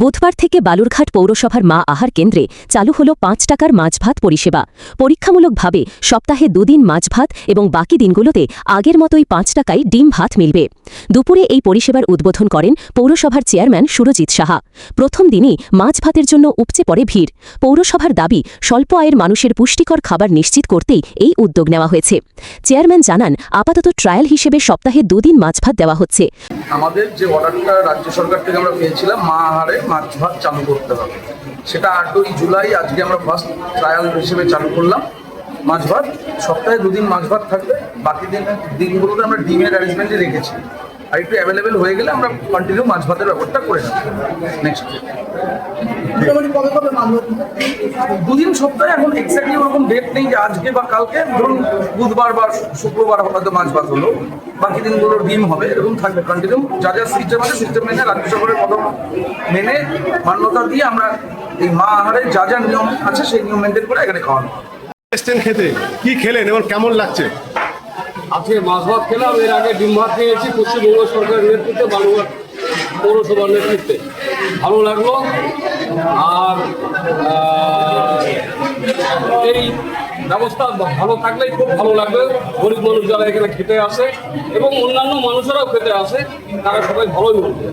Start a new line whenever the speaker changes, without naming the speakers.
বুধবার থেকে বালুরঘাট পৌরসভার মা আহার কেন্দ্রে চালু হল ৫ টাকার মাছ-ভাত পরিষেবা। পরীক্ষামূলকভাবে সপ্তাহে ২ দিন মাছ-ভাত এবং বাকি দিনগুলোতে আগের মতোই ৫ টাকায় ডিম-ভাত মিলবে। দুপুরে এই পরিষেবার উদ্বোধন করেন পৌরসভার চেয়ারম্যান সুরজিৎ সাহা। প্রথম দিনই মাছ-ভাতের জন্য উপচে পড়ে ভিড়। পৌরসভার দাবি, স্বল্প আয়ের মানুষের পুষ্টিকর খাবার নিশ্চিত করতেই এই উদ্যোগ নেওয়া হয়েছে। চেয়ারম্যান জানান, আপাতত ট্রায়াল হিসেবে সপ্তাহে ২ দিন মাছ-ভাত দেওয়া হচ্ছে।
আমাদের যে অর্ডারটা রাজ্য সরকার থেকে আমরা পেয়েছিলাম, মা আহারে মাছ ভাত চালু করতে হবে, সেটা ৮ই জুলাই আজকে আমরা ফার্স্ট ট্রায়াল হিসেবে চালু করলাম। মাছ ভাত সপ্তাহে ২ দিন মাছ ভাত থাকবে, বাকি দিনগুলোতে আমরা ডিমের অ্যারেঞ্জমেন্টে রেখেছি। আর একটু অ্যাভেলেবেল হয়ে গেলে আমরা কন্টিনিউ মাছ ভাতের ব্যাপারটা করে নেব নেক্সট। ২ দিন সপ্তাহে, এখন এক্স্যাক্টলি ওরকম ডেট নেই যে আজকে বা কালকে। ধরুন বুধবার বা শুক্রবার হয়তো মাছ ভাত হলো, বাকি দিনগুলো ডিম হবে, এরকম থাকবে কন্টিনিউ। যা যা সিস্টেম আছে সিস্টেম মেনে, রাজ্য সরকারের কদম মেনে, মান্যতা দিয়ে আমরা এই মা আহারে যা যা নিয়ম আছে সেই নিয়ম মেনটেন করে এখানে খাওয়ানো।
খেতে কি খেলেন এবং কেমন লাগছে?
আজকে মাছ ভাত খেলাম, এর আগে ডিম ভাত খেয়েছি পশ্চিমবঙ্গ সরকারের নেতৃত্বে, বালুরঘাট পৌরসভার নেতৃত্বে। ভালো লাগলো। আর এই ব্যবস্থা ভালো থাকলেই খুব ভালো লাগবে। গরিব মানুষ যারা এখানে খেতে আসে এবং অন্যান্য মানুষেরাও খেতে আসে, তারা সবাই ভালোই বলবে।